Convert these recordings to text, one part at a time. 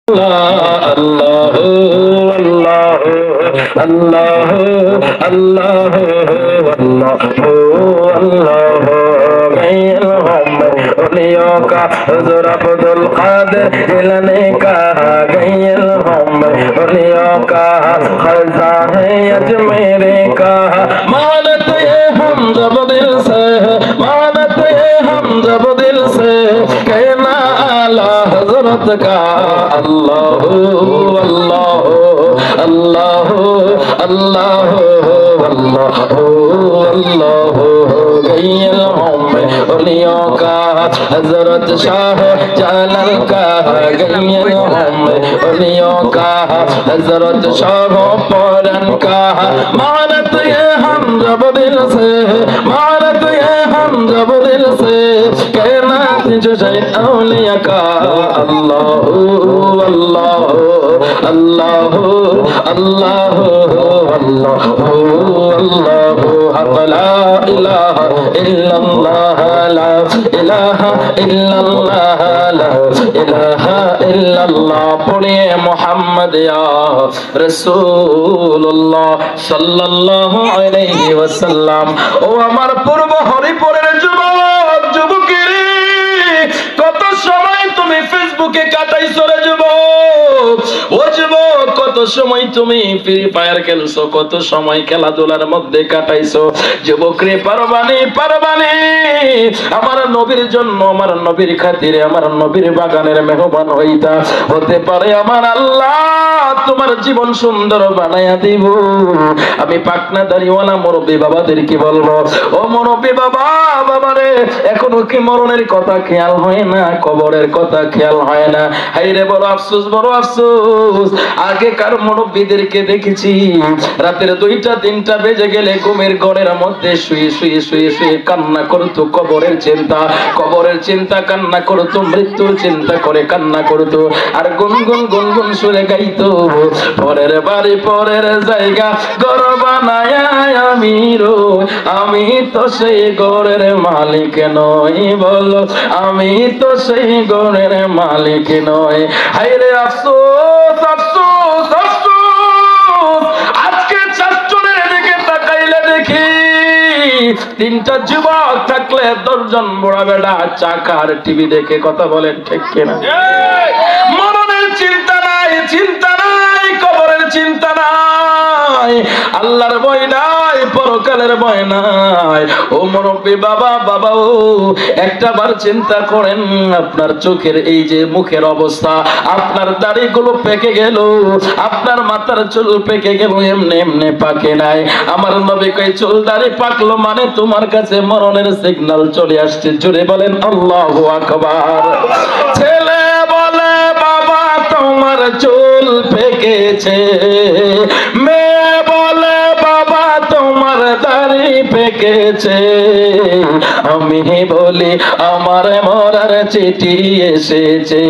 Allah Allah Allah Allah Allah उलियों का हुज़ूर अब्दुल कादिर जिलानी का गैल हम उलियों का खज़ा है अजमेरी का मानत ये हम जब दिल से मानत ये हम जब दिल से कहना आला हज़रत का अल्लाह अल्लाह अल्लाह अल्लाह अल्लाह अल्लाह गैल हम उलियों का हज़रत शाह जालाल का गैल हम उलियों का हज़रत शाह पौरन का मानत ये हम जब दिल से मानत ये हम जब दिल से कहना जो औलिया का अल्लाह अल्लाह अल्लाह अल्लाह अल्लाह अल्लाह ला इलाहा इल्लल्लाह ला इलाहा इल्लल्लाह ला इलाहा इल्लल्लाह पढ़िए मोहम्मद या রাসূলুল্লাহ সাল্লাল্লাহু আলাইহি ওয়াসাল্লাম। ও আমার পূর্ব হরিপুরের যুবক যুবকেরা, কত সময় তুমি ফেসবুকে কাটাইছো রে যুবক, ও যুবক কত সময় তুমি ফ্রি ফায়ার খেলছো, কত সময় খেলাধুলার মধ্যে কাটাইছো। যুবক রে পারবানি পারবানি আমার নবীর জন্য আমার নবীর খাতিরে আমার নবীর বাগানের মেহমান হইতা হতে পারে আমার আল্লাহ তোমার জীবন সুন্দর বানায়া দিব। আমি পাকনা দাড়িওয়ালা মুরব্বি বাবাদেরকে বলবো, ও মুরব্বি বাবা বাবারে এখনো কি মরণের কথা খেয়াল হয় না, কবরের কথা খেয়াল হয় না? হায়রে বড় আফসোস বড় আফসোস। আগেকার মুরব্বিদেরকে দেখেছি রাতের 2টা 3টা বেজে গেলে ঘুমের ঘরের মধ্যে শুয়ে শুয়ে শুয়ে শুয়ে কান্না করতো কবরের চিন্তা, কবরের চিন্তা কান্না করতো, মৃত্যুর চিন্তা করে কান্না করতো, আর গুনগুন গুনগুন সুরে গাইতো, পরের বাড়ি পরের জায়গা ঘর বানায় আমি রই, আমি তো সেই ঘরের মালিক নই, বলো আমি তো সেই ঘরের মালিক নই। হায়রে আফসোস আফসোস আফসোস। আজকে চারজনের দিকে তাকাইলে দেখি 3টা যুবক থাকলে 10 জন বুড়া বেড়া চাকার টিভি দেখে। কথা বলেন ঠিক কিনা? মরণের চিন্তা নাই, চিন্তা নাই, কবরের চিন্তা নাই, আল্লাহর ভয় নাই, পরকালের ভয় নাই। ও মুরব্বি বাবা বাবা, ও একটাবার চিন্তা করেন আপনার চোখের এই যে মুখের অবস্থা, আপনার দাড়িগুলো পেকে গেল, আপনার মাথার চুল পেকে গেল, এমনি এমনি পাকে নাই। আমার নবী কই চুল দাড়ি পাকলো মানে তোমার কাছে মরণের সিগন্যাল চলে আসছে। জোরে বলেন আল্লাহু আকবার। ছেলে বলে বাবা তোমার চুল পেকেছে, মেয়ে বলে বাবা তোমার দাড়ি পেকেছে, আমি বলি আমার মরার চিঠি এসেছে।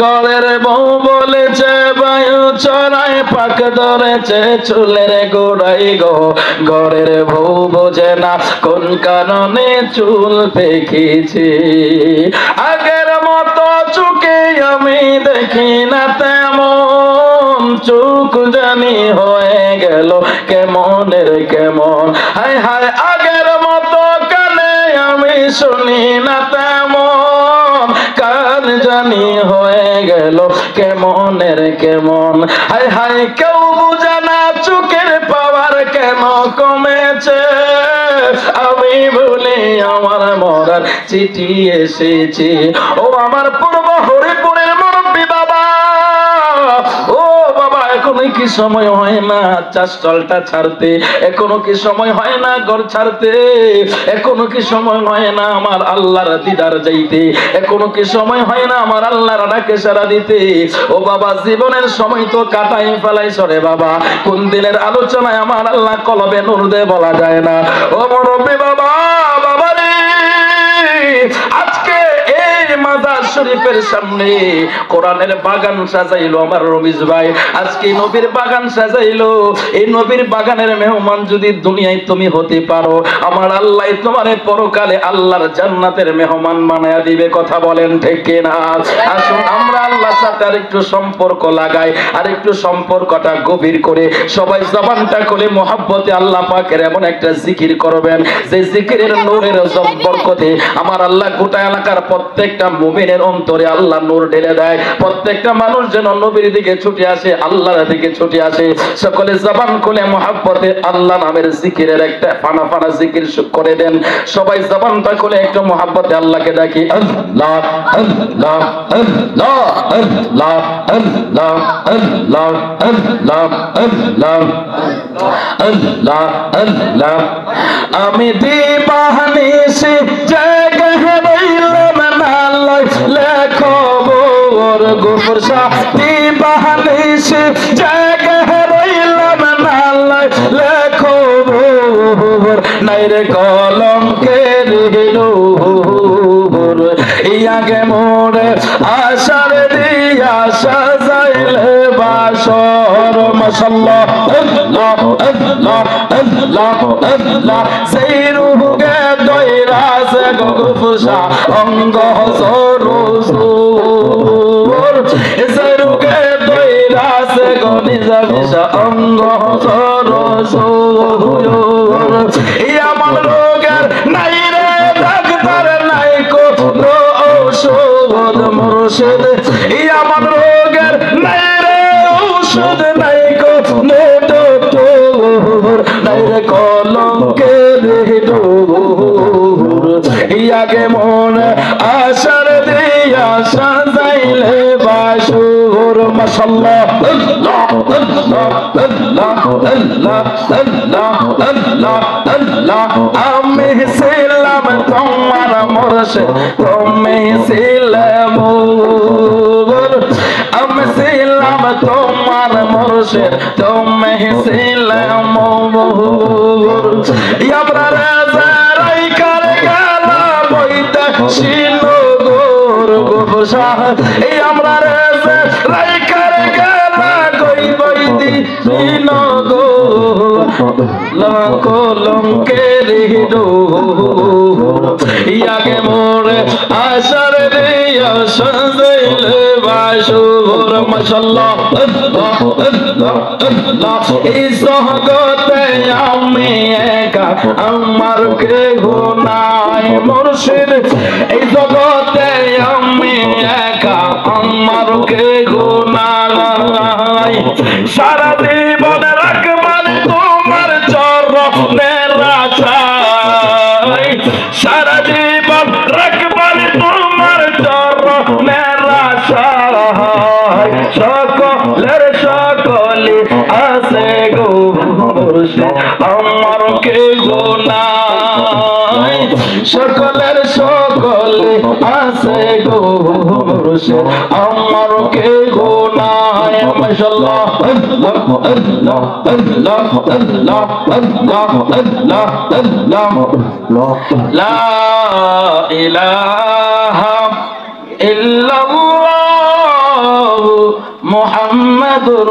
ঘরের বউ বলেছে বায়ু চড়ায় পাক ধরেছে চুলের গোড়াই গো, ঘরের বউ বোঝে না কোন কারণে চুল পেকেছে। আগের মতো চোখে আমি দেখি না তেমন, চোখ জানি হয়ে গেল কেমনের কেমন। হায় হায় আগের মতো কানে আমি শুনি না তেমন, কান জানি হয়ে গেল কেমনের কেমন। হায় হায় কেউ বুঝে না চোখের পাওয়ার কেন কমেছে, আমি বলি আমার মরার চিঠি এসেছে। ও আমার পূর্ব হরিপুরের মুরব্বি বাবা, ও বাবা এখনো কি সময় হয় না চাষতলটা ছাড়তে, এখনো কি সময় হয় না ঘর ছাড়তে, এখনো কি সময় হয় না আমার আল্লাহর দিদার যাইতে, এখনো কি সময় হয় না আমার আল্লাহর ডাকে সাড়া দিতে? ও বাবা জীবনের সময় তো কাটাই ফেলাইছ রে বাবা, কোন দিনের আলোচনায় আমার আল্লাহ কলবে নূর দে বলা যায় না। ও মুরব্বি বাবা বাবা রে, আজকে এই মাজার শরীফের সামনে কোরআনের বাগান সাজাইলো আমার রমিজ ভাই। আজকে নবীর বাগান সাজাইলো। এই নবীর বাগানের মেহমান যদি দুনিয়ায় তুমি হতে পারো, আমার আল্লাহ তোমারে পরকালে আল্লাহর জান্নাতের মেহমান বানায়া দিবে। কথা বলেন ঠিক কিনা? আসুন আমরা আল্লাহর সাথে আর একটু সম্পর্ক লাগাই, আর একটু সম্পর্কটা গভীর করে সবাই জবানটা খুলে মহব্বতে আল্লাহ পাকের এমন একটা জিকির করবেন যে জিকিরের নূরের সম্পর্কতে আমার আল্লাহ গোটা এলাকার প্রত্যেকটা মুমিনের অন্তরে আল্লাহ নূর ঢেলে দেয়। প্রত্যেকটা মানুষ যেন নবীর দিকে ছুটে আসে, আল্লাহর দিকে ছুটে আসে। সকলে জবান খুলে মহব্বতে আল্লাহ নামের জিকিরের একটা ফানা ফানা জিকির করে দেন। সবাই জবানটা খুলে একটু মহব্বতে আল্লাহকে ডাকি, আল্লাহ আল্লাহ আল্লাহ আল্লাহ আল্লাহ আল্লাহ আল্লাহ আল্লাহ আল্লাহ আল্লাহ। আমি দিবানি সে জায়গা রইলাম না লেখো মোর গোবর শাহ। দিবানি সে জায়গা রইলাম না লেখো মোর নাইরে কলঙ্কের নূর। ইয়াগে মোরে আশার দিয়া সাজাইলে বাসর। মাশাআল্লাহ আল্লাহ আল্লাহ আল্লাহ আল্লাহ। সেই রূহে দয়রাছে গফুসা অঙ্গ সরসুর। সেই রূহে দয়রাছে গনিজা বিশা অঙ্গ সরসুর। আমার রোগের নাই রে ডাক্তার, নাই কোনো ঔষধ মুর্শিদ। আমার রোগের নাই রে ঔষধ, নাই কোনো ডক্টর, নাই রে কলঙ্কের ডোর। ইয়াগে মনে আশার দিয়া সাজাইলে বাসুর। মাশাআল্লাহ আল্লাহ আল্লাহ আল্লাহ আল্লাহ আল্লাহ আল্লাহ আল্লাহ। আমি ছিলাম তোমার মুর্শিদ, তুমি ছিলে মোর। আমি ছিলাম তোমার মুর্শিদ, তুমি ছিলে মোর। আমরা রাজারাই করে গেলাম বইতে শিলগোর গোবসা। আমরা রাজারাই করে গেলাম গই বইতি শিলগোর কলঙ্কের ডোর। ইয়াগে মোরে আশার দিয়া সাজাইলে বাসুর। মাশাআল্লাহ আল্লাহ আল্লাহ আল্লাহ। এই জগতে আমি একা, আমার কেহ নাই মুর্শিদ। এই জগতে আমি একা, আমার কেহ নাই। সারা জীবন রাখবার তোমার চরণের আশায়। সারা জীবন রাখবার তোমার চরণের আশায়। সকলের সকলে আছে গো মুর্শিদ, আমার কেহ নাই। সকলের সকলে আছে গো মুর্শিদ, আমার কেহ নাই। মাশাআল্লাহ আল্লাহ আল্লাহ আল্লাহ আল্লাহ আল্লাহ আল্লাহ আল্লাহ। লা ইলাহা ইল্লাল্লাহ মুহাম্মাদুর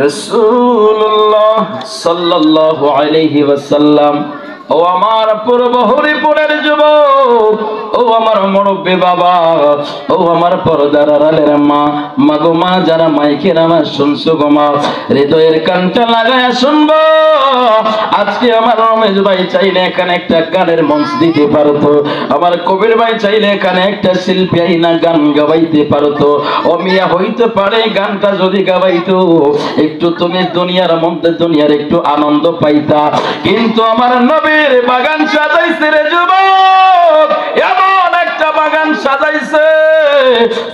রাসূলুল্লাহ সাল্লাল্লাহু আলাইহি ওয়াসাল্লাম। ও আমার পূর্ব হরিপুরের যুবক, ও আমার মুরব্বী বাবা, ও আমার পর্দার আড়ালের মা, মাগো মা, যারা মাইকের আমার শুনছো গো মা, হৃদয়ের কানটা লাগায় শুনবো। আজকে আমার রমেশ ভাই চাইলে এখানে একটা গানের মঞ্চ দিতে পারতো, আমার কবির ভাই চাইলে এখানে একটা শিল্পী আইনা গান গাওয়াইতে পারতো। ও মিয়া হইতে পারে গানটা যদি গাওয়াইতো একটু তুমি দুনিয়ার মধ্যে দুনিয়ার একটু আনন্দ পাইতা। কিন্তু আমার নবীর বাগান সাজাইছে রে যুবক, এমন একটা বাগান সাজাইছে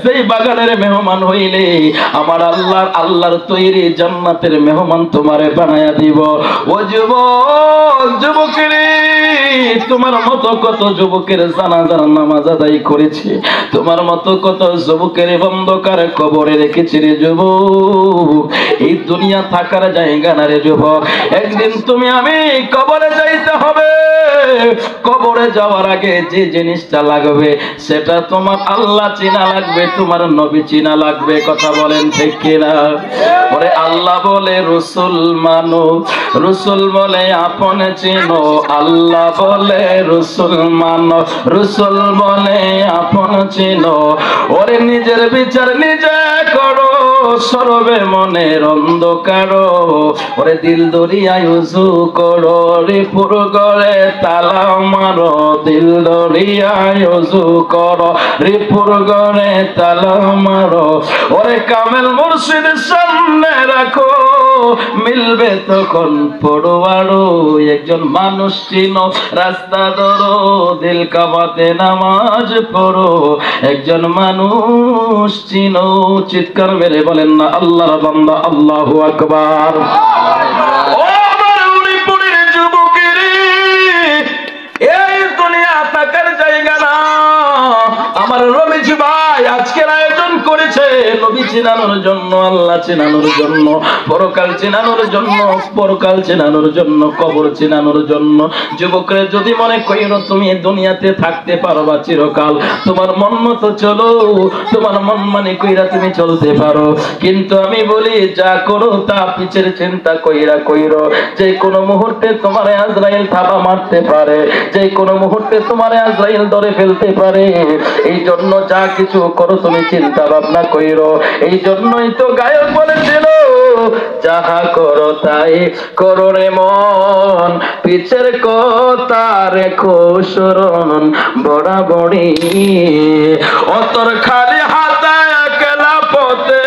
সেই বাগানের মেহমান হইলে আমার আল্লাহর তৈরি জান্নাতের মেহমান তোমারে বানায়া দিব। ও যুবক, যুবকেরে, তোমার মতো কত যুবকের জানাজার নামাজ আদায় করেছে, তোমার মতো কত যুবকের অন্ধকার কবরে রেখেছে রে যুবক। এই দুনিয়া থাকার জায়গা না রে যুবক, একদিন তুমি আমি কবরে যাইতে হবে। কবরে যাওয়ার আগে যে জিনিসটা লাগবে সেটা তোমার তোমার আল্লাহ চিনা লাগবে, তোমার নবী চিনা লাগবে। কথা বলেন ঠিক কিনা? পরে আল্লাহ বলে রসুল মানো, রসুল বলে আপন চিনো। আল্লাহ বলে রসুল মানো, রসুল বলে আপন চিনো। ওরে নিজের বিচার নিজে করো, সরবে মনের অন্ধকার। ওরে দিল দরিয়ায় উজু করো, রে পুরো গড়ে তালা মারো। দিল দরিয়ায় উজু করো, রে পুরো গড়ে তালা মারো। ওরে কামেল মুর্শিদ সামনে রাখো, মিলবে তখন পড়োয়ারো। একজন মানুষ চিনো, রাস্তা ধরো, দিল কাবাতে নামাজ পড়ো। একজন মানুষ চিনো, চিৎকার মেরে বলেন না আল্লাহর বান্দা আল্লাহু আকবার। ও আমার উড়িপুরের যুবকেরা, এই দুনিয়া থাকার জায়গা না। আমার রবিজি ভাই আজকের আয়োজন করেছে নবী চিনানোর জন্য, আল্লাহ চিনানোর জন্য, পরকাল চিনানোর জন্য, পরকাল চিনানোর জন্য, কবর চিনানোর জন্য। যুবকরা যদি মনে কইরো তুমি দুনিয়াতে থাকতে পারবা চিরকাল, তোমার মন মতো চলো, তোমার মন মানে কইরা তুমি চলতে পারো। কিন্তু আমি বলি যা করো তা পিছের চিন্তা কইরা কইরো। যে কোনো মুহূর্তে তোমার আজরাইল থাবা মারতে পারে, যে কোনো মুহূর্তে তোমার আজরাইল ধরে ফেলতে পারে। এই জন্য যা কিছু করো তুমি চিন্তা ভাবনা কইরো। এই জন্যই তো গায়ক বলেছিল, যাহা করো তাই করো রে মন, পিছের কথা রেখো স্মরণ বরাবরই। অতর খালি হাতে একলা পথে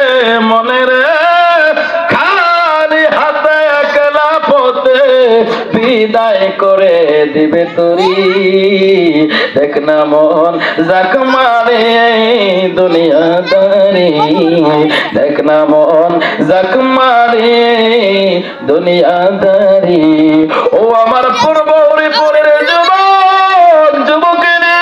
মনে রে, খালি হাতে একলা পথে বিদায় করে দিবে তুরি। দেখ না মন যাক মারে দুনিয়াদারি, দেখ না মন যাক মারে দুনিয়াদারি। ও আমার পূর্ব হরিপুরের যুবক যুবকেরা,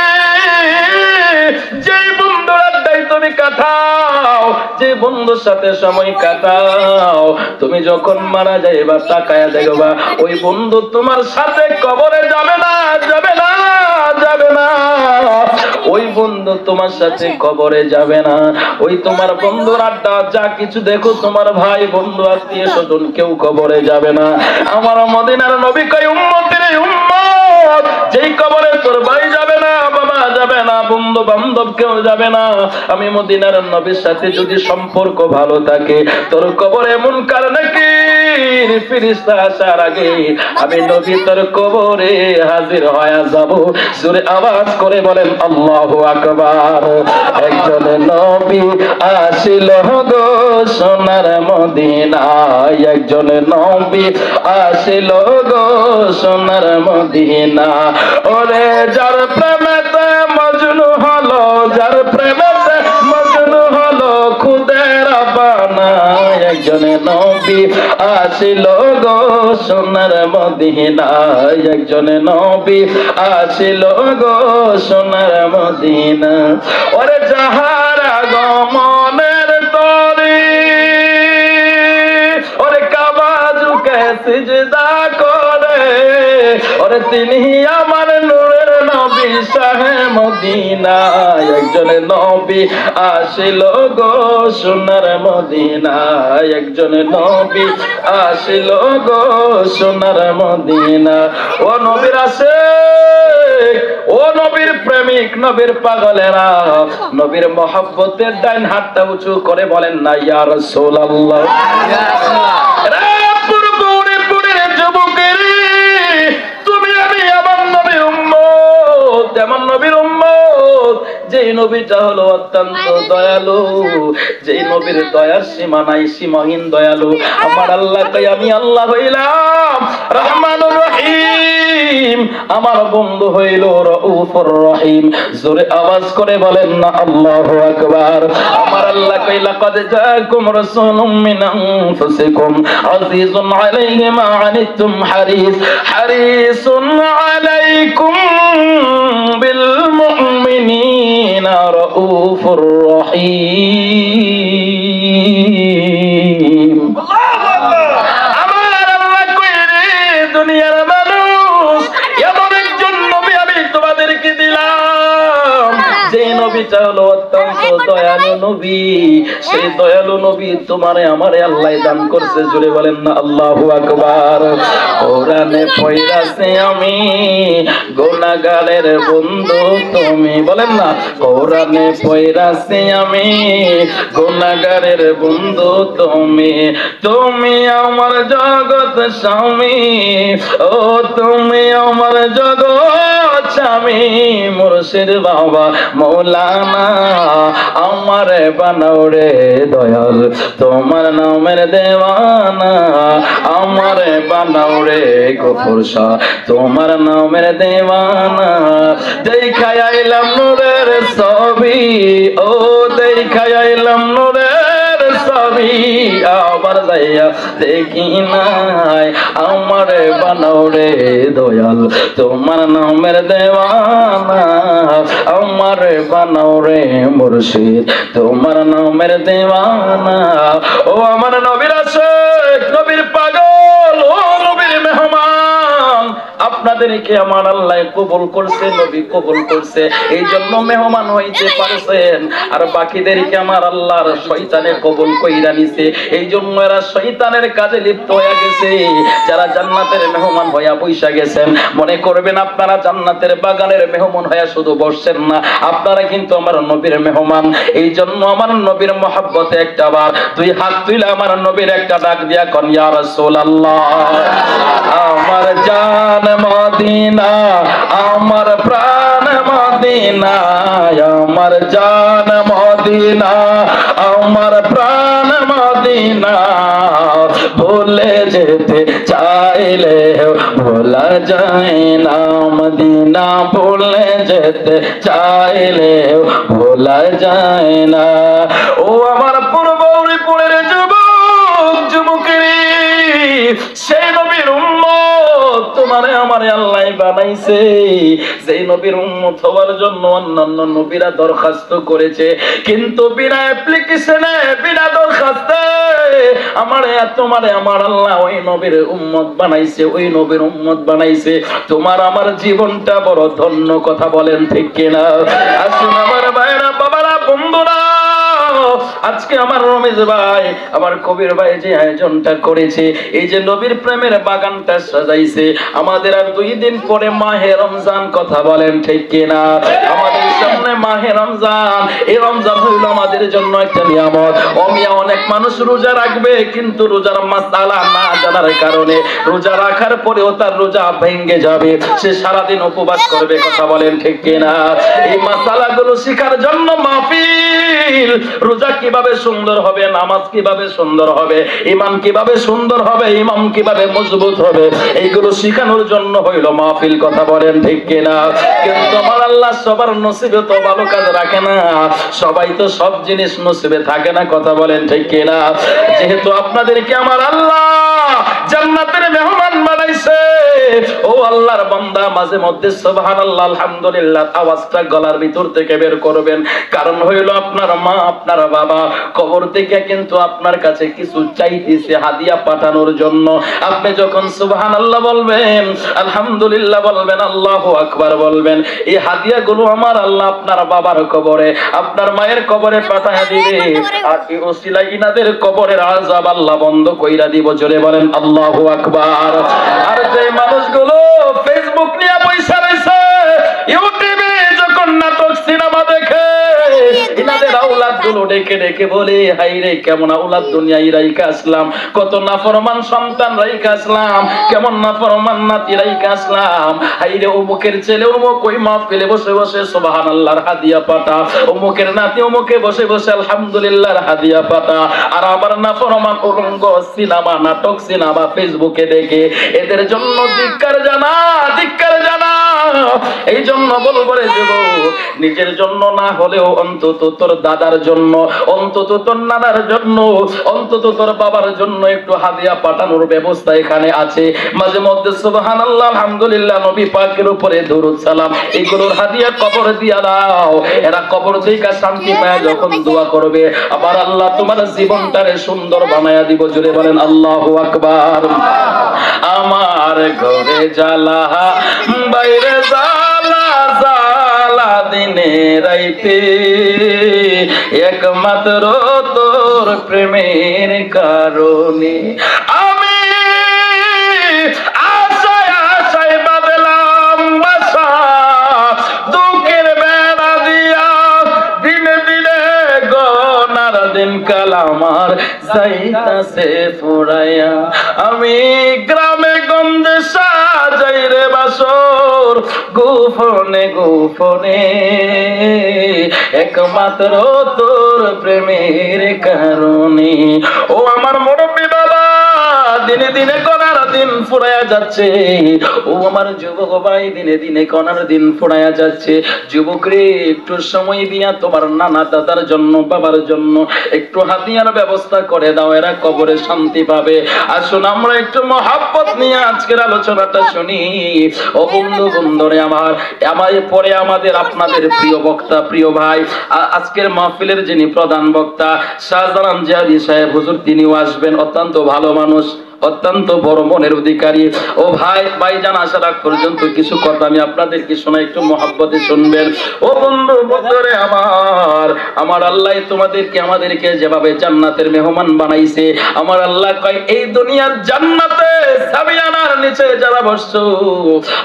যেই বন্ধুর আড্ডায় তুমি কাটাও, যে বন্ধুর সাথে সময় কাটাও, তুমি যখন মারা যাইবা তাকায়া দেখবা ওই বন্ধু তোমার সাথে কবরে যাবে না, যাবে না, যাবে না। ওই বন্ধু তোমার সাথে কবরে যাবে না। ওই তোমার বন্ধুর আড্ডা যা কিছু দেখো, তোমার ভাই বন্ধু আত্মীয় স্বজন কেউ কবরে যাবে না। আমার মদিনার নবী কয় উম্মতের উম্মত, যেই কবরে তোর ভাই যাবে না, বাবা যাবে না, বন্ধু বান্ধব কেউ যাবে না, আমি মদিনার নবীর সাথে যদি সম্পর্ক ভালো থাকে, তোর কবরে মুনকার নাকির ফেরেশতা আসার আগে আমি নবী তোর কবরে হাজির হয়ে যাব। জোরে আওয়াজ করে বলেন আল্লাহু আকবার। একজন নবী আসিল গো সোনার মদিনায়, একজন নবী আসিল গো সোনার মদিনা। ওরে যার প্রেমেতে মজনু হলো, যার প্রেমেতে মজনু হলো খুদের বানা। একজন নবী আসিল গো সোনার মদিনায়, একজন নবী আসিল গো সোনার মদিনা। ওরে যাহার আগমনের তরি, ওরে কাবা ঝুঁকে সিজদা করে, ওরে তিনি আমার নূরের নবী শাহে মদিনা। একজন নবী আসিল গো সোনার মদিনা, একজন নবী আসিল গো সোনার মদিনা। ও নবীর আসে, ও নবীর প্রেমিক, নবীর পাগলেরা, নবীর মহব্বতের ডাইন হাতটা উঁচু করে বলেন না ইয়া রাসূলুল্লাহ। তেমন নবীর উম্মত, যেই নবীটা হলো অত্যন্ত দয়ালু, যেই নবীর দয়ার সীমা নাই, সীমাহীন দয়ালু। আমার আল্লাহ কই আমি আল্লাহ হইলাম রহমানুর রহিম, আমার বন্ধু হইল রউফুর রহিম। জোরে আওয়াজ করে বলেন না আল্লাহু আকবার। আমার আল্লাহ কই লাকাদ জাআকুম রাসূলুম মিন আনফুসিকুম আজিজুন আলাইহি মা আনিতুম হারিসুন আলাইকুম বিল মুমিনিনা রাউফুর রহিম। আমার আল্লাহ কইরে দুনিয়ার মানুষ এমন একজন নবী আমি তোমাদেরকে দিলাম, যে নবীটা নবী, সেই দয়ালু নবী তোমারে আমারে আল্লাহ দান করছে, জুড়ে বলেন না আল্লাহু আকবার। কোরআনে পড়াছে আমি গুনাহগারের বন্ধু তুমি, বলেন না কোরআনে পড়াছে আমি গুনাহগারের বন্ধু তুমি, তুমি আমার জগৎ স্বামী, ও তুমি আমার জগৎ স্বামী, মুর্শিদ বাবা মৌলানা আমারে বানাও রে দয়াল তোমার নামের দেওয়ানা, আমারে বানাও রে গফুর শাহ তোমার নামের দেওয়ানা। দেখাই আইলাম নূরের ছবি, ও দেখাই আইলাম নূরের ছবি, আবার যাইয়া দেখি নাই, আমারে বানাও রে দয়াল তোমার নামের দেওয়ানা, আমারে বানাও রে মুর্শিদ তোমার নামের দেওয়ানা। ও আমার নবীর আশিক, নবীর পাগল, ও নবীর মেহমান, আপনাদেরকে আমার আল্লাহ কবুল করছে, নবী কবুল করছে, এই জন্য মেহমান হইতে পারছেন। আর বাকিদেরকে আমার আল্লাহর শয়তানে কবুল কইরা নিছে, এই জন্য এরা শয়তানের কাজে লিপ্ত হয়ে গেছে। যারা জান্নাতের মেহমান হইয়া বইসা গেছেন, মনে করবেন আপনারা জান্নাতের বাগানের মেহমান হইয়া শুধু বসছেন না, আপনারা কিন্তু আমার নবীর মেহমান। এই জন্য আমার নবীর মহব্বতে একটা বার তুই হাত তুইলা আমার নবীর একটা ডাক দিয়া কন ইয়া রাসূলুল্লাহ। আমার জান মদিনা, আমার প্রাণ মদিনা, আমার জান মদিনা, আমার প্রাণ মদিনা, ভুলে যেতে চাইলে ভোলা যায় না, মদিনা ভুলে যেতে চাইলে ভোলা যায় না। ও আমার পূর্বপুরের যুবক যুবকেরা, সেই নবীর উম্মত তোমারে আমারে আল্লাহ বানাইছে, সেই নবীর উম্মত হওয়ার জন্য অন্যান্য নবীরা দরখাস্ত করেছে, কিন্তু বিনা অ্যাপ্লিকেশনে বিনা দরখাস্তে আমারে তোমারে আমার আল্লাহ ওই নবীর উম্মত বানাইছে, ওই নবীর উম্মত বানাইছে। তোমার আমার জীবনটা বড় ধন্য, কথা বলেন ঠিক কিনা? আসুন আমার ভাইরা, বাবারা, বন্ধুরা, আজকে আমার রমেশ ভাই, আমার কবির ভাই যে আয়োজনটা করেছে, এই যে নবীর প্রেমের বাগানটা সাজাইছে, আমাদের আর 2 দিন পরে মাহে রমজান, কথা বলেন ঠিক কিনা? আমাদের সামনে মাহে রমজান, এই রমজান হইল আমাদের জন্য একটা নিয়ামত। অমিয়া অনেক মানুষ রোজা রাখবে, কিন্তু রোজার মাসালা না জানার কারণে রোজা রাখার পরেও তার রোজা ভেঙে যাবে, সে সারাদিন উপবাস করবে, কথা বলেন ঠিক কিনা? এই মাসালাগুলো শিখার জন্য মাহফিল, রোজা কিভাবে সুন্দর হবে, নামাজ কিভাবে সুন্দর হবে, ঈমান কিভাবে সুন্দর হবে, ইমাম কিভাবে মজবুত হবে, এইগুলো শিখানোর জন্য হইল মাহফিল, কথা বলেন ঠিক কিনা? কিন্তু আমার আল্লাহ সবার নসিবে তো ভালো কাজ রাখে না, সবাই তো সব জিনিস নসিবে থাকে না, কথা বলেন ঠিক কিনা? যেহেতু আপনাদেরকে আমার আল্লাহ জান্নাতের মেহমান বানাইছে, ও আল্লাহর বান্দা মাঝে মধ্যে সুবহানাল্লাহ আলহামদুলিল্লাহ আওয়াজটা গলার ভিতর থেকে বের করবেন, কারণ হইল আপনার মা আপনার বাবা কবর থেকে কিন্তু আপনার কাছে কিছু চাইতেছে হাদিয়া পাঠানোর জন্য। আপনি যখন সুবহানাল্লাহ বলবেন, আলহামদুলিল্লাহ বলবেন, আল্লাহু আকবার বলবেন, এই হাদিয়াগুলো আমার আল্লাহ আপনার বাবার কবরে, আপনার মায়ের কবরে পাঠায় দিবে, আর এই ওসিলায় ইনাদের কবরের আযাব আল্লাহ বন্ধ কইরা দিব, জোরে বলেন আল্লাহু আকবার। আর যে মানুষগুলো ফেসবুক নিয়ে পয়সা রয়েছে, ইউটিউবে যখন নাটক সিনেমা দেখে, ইনাদের আওলাদ গুলো ডেকে ডেকে বলে, হাই রে কেমন আওলাদ দুনিয়ায় রাইখা আসলাম, কত নাফরমান সন্তান রাইখা আসলাম, কেমন নাফরমান নাতি রাইখা আসলাম, হাই রে অমুকের ছেলে অমুক ওই মাহফিলে বসে বসে সুবহানাল্লাহর হাদিয়া পাঠা, অমুকের নাতি অমুকে বসে বসে আলহামদুলিল্লাহর হাদিয়া পাঠা, আর আবার নাফরমান উলঙ্গ সিনেমা নাটক সিনেমা ফেসবুকে দেখে, এদের জন্য ধিক্কার জানা, ধিক্কার জানা। এই জন্য বলবো রে যুবক, নিজের জন্য না হলেও অন্তত তোর দাদার জন্য, অন্তত তোর নানার জন্য, অন্তত তোর বাবার জন্য একটু হাদিয়া পাঠানোর ব্যবস্থা এখানে আছে। মাঝে মধ্যে সুবহানাল্লাহ আলহামদুলিল্লাহ নবী পাকের উপরে দরুদ সালাম এগুলোর হাদিয়া কবর দিয়া দাও, এরা কবর থেকে শান্তি পায় যখন দোয়া করবে, আবার আল্লাহ তোমার জীবনটারে সুন্দর বানায়া দিব, জুড়ে বলেন আল্লাহু আকবার। আমার ঘরে জ্বালা বাইরে জ্বালা জ্বালা দিনে রাইতে একমাত্র তোর প্রেমের কারণে আমি আশায় আশায় বাঁধলাম বাসা দুঃখের বেড়া দিয়া দিনে দিনে গনার দিন কাল আমার যাইতাছে ফুরাইয়া আমি গ্রামে গঞ্জে সাজাই রে বাসর গোপনে গোপনে একমাত্র তোর প্রেমের কারণে ও আমার মুরব্বী বাবা দিনে দিনে কনার দিন ফুরাইয়া যাচ্ছে ও আমার যুবক ভাই দিনে দিনে কনার দিন ফুরাইয়া যাচ্ছে যুবক রে একটু সময় দিয়া তোমার নানা দাদার জন্য বাবার জন্য একটু হাতিয়ার ব্যবস্থা করে দাও এরা কবরে শান্তি পাবে আসুন আমরা একটু মহব্বত নিয়ে আজকের আলোচনাটা শুনি ও বন্ধু বন্ধুরে আমার পরে আমাদের আপনাদের প্রিয় বক্তা প্রিয় ভাই আজকের মাহফিলের যিনি প্রধান বক্তা শাহজালাল জিয়াদি সাহেব হুজুর তিনিও আসবেন অত্যন্ত ভালো মানুষ অত্যন্ত বড় মনের অধিকারী ও ভাইজান আসার আগ পর্যন্ত কিছু কথা আমি আপনাদেরকে শোনাই একটু মহব্বতে শুনবেন ও বন্ধু বন্ধুরে আমার আল্লাহ তোমাদেরকে আমাদেরকে যেভাবে জান্নাতের মেহমান বানাইছে আমার আল্লাহ কয় এই দুনিয়ার জান্নাতে সাবিয়ানার নিচে যারা বসছো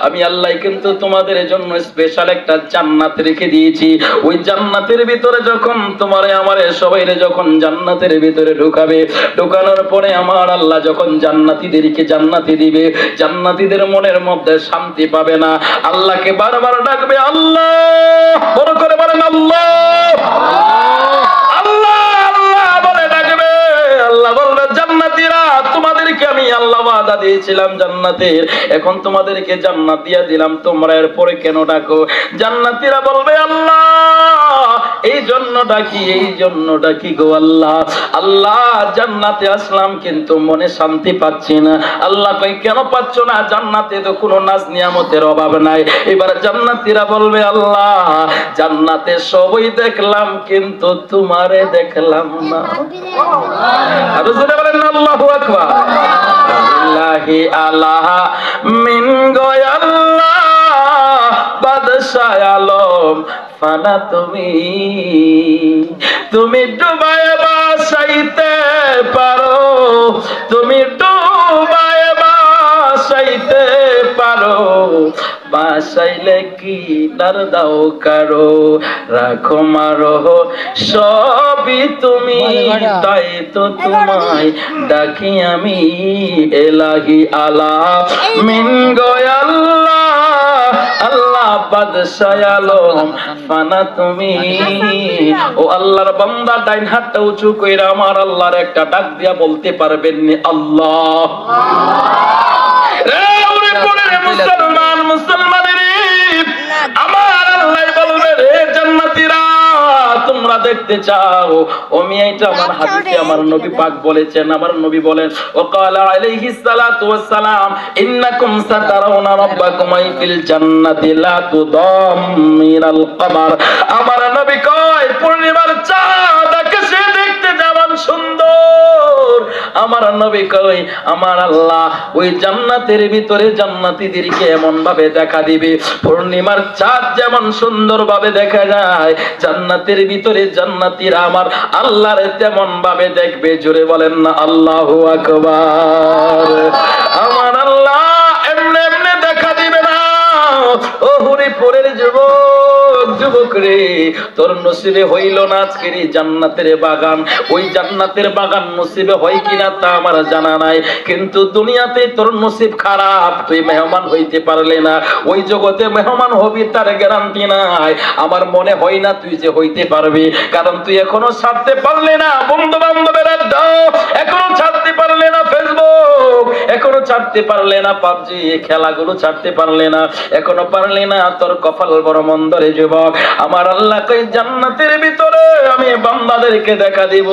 আমি আল্লাহ কিন্তু তোমাদের জন্য স্পেশাল একটা জান্নাত রেখে দিয়েছি ওই জান্নাতের ভিতরে যখন তোমারে আমারে সবাইরে যখন জান্নাতের ভিতরে ঢুকাবে ঢুকানোর পরে আমার আল্লাহ যখন জান্নাতীদেরকে জান্নাতি দিবে জান্নাতীদের মনের মধ্যে শান্তি পাবে না আল্লাহকে বারবার ডাকবে আল্লাহ বড় করে বলেন আল্লাহ আল্লাহ আল্লাহ বলে ডাকবে আল্লাহ বলবে জান্নাতীরা তোমাদেরকে আমি আল্লাহ ওয়াদা দিয়েছিলাম জান্নাতের এখন তোমাদেরকে জান্নাত দিয়ে দিলাম তোমরা এরপরে কেন ডাকো জান্নাতীরা বলবে আল্লাহ এই জন্য ডাকি গো আল্লাহ আল্লাহ জান্নাতে আসলাম কিন্তু মনে শান্তি পাচ্ছি না আল্লাহ কই কেন পাচ্ছ না জান্নাতে তো কোনো নাজ নিয়ামতের অভাব নাই এবার জান্নাতীরা বলবে আল্লাহ জান্নাতে সবই দেখলাম কিন্তু তোমারে দেখলাম না আর জোরে বলেন আল্লাহু আকবার ইলাহি আল্লাহ মিন গো আল্লাহ বাদশাহ আলম ফানা তুমি ডুবায় বাসাইতে পারো তুমি ডুবায় বাসাইতে পারো বাসাইলে কি নার দাও কারো রাখো মারো সবই তুমি তাই তো তোমায় ডাকি আমি এলাহি আল্লাহ মিন গো আল্লাহ আল্লাহ বাদশাহ আলম ফানা তুমি ও আল্লাহর বান্দা ডাইন হাতটা উঁচু কইরা আমার আল্লাহর একটা ডাক দিয়া বলতে পারবেন নি আল্লাহ রে ওরে পড়ে মুসলমান মুসলমানের আমার আল্লাহ বলবে রে জান্নাতীরা তোমরা দেখতে চাও ও মিয়াইটা আমার হাদিসে আমার নবী পাক বলেছেন আমার নবী বলেন ও ক্বালা আলাইহিস সালাতু ওয়াস সালাম ইন্নাকুম সাতারাউনা রাব্বাকুম ফিল জান্নাতি লা তুদাম্মিরাল কমার আমার নবী কয় পূর্ণিমার চাঁদ আকাশে দেখতে যেমন সুন্দর আমার নবী কয় আমার আল্লাহ ওই জান্নাতের ভিতরে জান্নাতীদেরকে এমন ভাবে দেখা দিবে পূর্ণিমার চাঁদ যেমন সুন্দর ভাবে দেখা যায় জান্নাতের ভিতরে জান্নাতীরা আমার আল্লাহর তেমন ভাবে দেখবে জোরে বলেন না আল্লাহু আকবার আমার আল্লাহ এমনি এমনি দেখা দিবে না ও হরিপুরের যুবক রে তোর নসিবে হইল না আজকের এই জান্নাতের বাগান ওই জান্নাতের বাগান নসিবে হয় কিনা তা আমার জানা নাই কিন্তু দুনিয়াতে তোর নসিব খারাপ তুই মেহমান হইতে পারলে না ওই জগতে মেহমান হবি তার গ্যারান্টি নাই আমার মনে হয় না তুই যে হইতে পারবি কারণ তুই এখনো ছাড়তে পারলে না বন্ধু বান্ধবের দাও এখনো ছাড়তে পারলে না ফেসবুক এখনো ছাড়তে পারলে না পাবজি খেলাগুলো ছাড়তে পারলে না এখনো পারলে না তোর কপাল বড় মন্দ রে যুবক আমার আল্লাহ কই জান্নাতের ভিতরে আমি বান্দাদেরকে দেখা দিব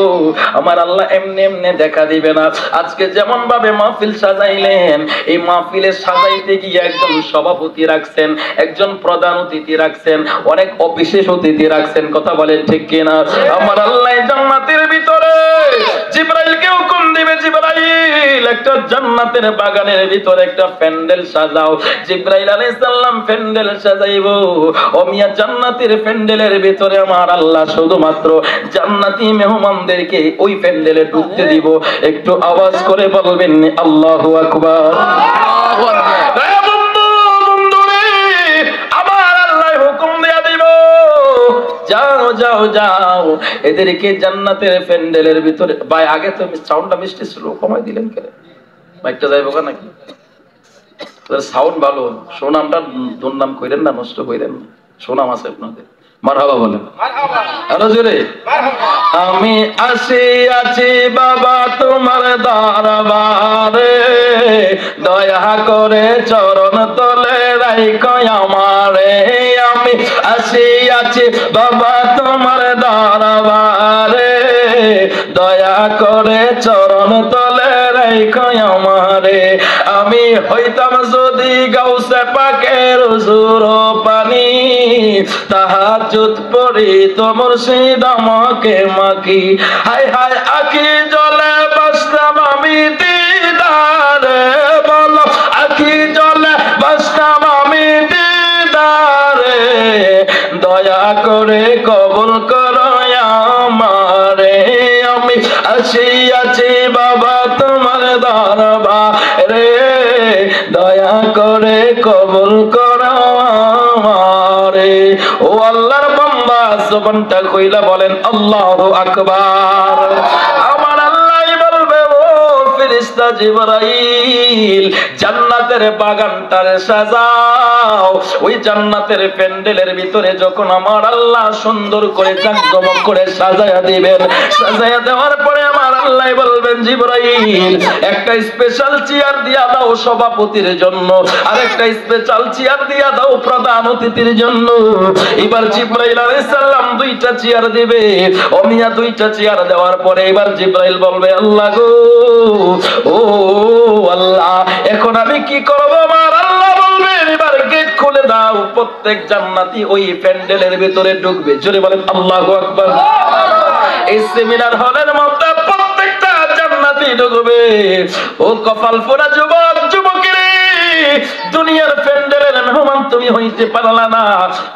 আমার আল্লাহ এমনি এমনি দেখা দিবে না আজকে যেমন ভাবে মাহফিল সাজাইলেন এই মাহফিলে সাজাইতে গিয়ে একজন সভাপতি রাখছেন একজন প্রধান অতিথি রাখছেন অনেক অবিশেষ অতিথি রাখছেন কথা বলেন ঠিক কিনা আমার আল্লাহ জান্নাতের ভিতরে জিবরাইলকে হুকুম দিবে জিবরাইল একটা জান্নাতের বাগানের ভিতরে একটা প্যান্ডেল সাজাও। জিবরাইল আলাইহিস সালাম প্যান্ডেল সাজাইবো। ও মিয়া জান্নাতের প্যান্ডেলের ভিতরে আমার আল্লাহ শুধুমাত্র জান্নাতি মেহমানদেরকে ওই প্যান্ডেলে ঢুকতে দিব। একটু আওয়াজ করে বলবেন আল্লাহু আকবার। আল্লাহু আকবার। যাও যাও যাও এদেরকে জান্নাতের প্যান্ডেলের ভিতরে। ভাই আগে তো সাউন্ডটা মিষ্টি ছিল, কমাই দিলেন কেন? মাইকটা যাইবো কেন নাকি? সাউন্ড ভালো, সুনামটা দুর্নাম কইরেন না, নষ্ট কইরেন না, সুনাম আছে আপনাদের। মারহাবা বলেন, আরো জোরে। আমি আসিয়াছি বাবা তোমার দরবারে, দয়া করে চরণ তলে রাখো আমারে। আমি আসিয়াছি বাবা তোমার দরবারে, দয়া করে চরণ তলে রাখো আমারে। আমি হইতাম যদি গাউসে পাকের হুজুর পানি, তাহাজ্জুদ পড়ি তো মুর্শিদ আমাকে মাকি। হায় হায় আখি জলে বাসতাম আমি দিদারে, বলো আখি জলে বাসতাম আমি দিদারে। দয়া করে কবুল করো আমারে। আমি আসিয়াছি বাবা তোমার দরবারে, দয়া করে কবুল করো আমারে। ও আল্লাহর বান্দা জবানটা কইলা বলেন আল্লাহু আকবার। আমার আল্লাহ বলবে ও ফেরেশতা জিবরাইল জান্নাতের বাগানটারে সাজাও। ওই জান্নাতের প্যান্ডেলের ভিতরে যখন আমার আল্লাহ সুন্দর করে জাকজমক করে সাজায়া দিবেন, সাজায়া দেওয়ার পরে আমার আল্লাহ বলবেন জিবরাইল একটা স্পেশাল চেয়ার দিয়া দাও সভাপতির জন্য, আর একটা স্পেশাল চেয়ার দিয়া দাও প্রধান অতিথির জন্য। এবার জিবরাইল আলাইহিস সালাম দুইটা চেয়ার দিবে। ও মিয়া দুইটা চেয়ার দেওয়ার পরে এবার জিবরাইল বলবে আল্লাহ গো, ও আল্লাহ এখন আমি কি করব? আমার আল্লাহ বলবেন এবার গেট খুলে দাও, প্রত্যেক জান্নাতি ওই প্যান্ডেলের ভিতরে ঢুকবে। জোরে বলেন আল্লাহু আকবার। এই সেমিনার হলের মধ্যে প্রত্যেকটা জান্নাতি ঢুকবে। ও কপাল পোড়া যুবক যুবকেরা, দুনিয়ার প্যান্ডেলের মেহমান তুমি হইতে পারলা না,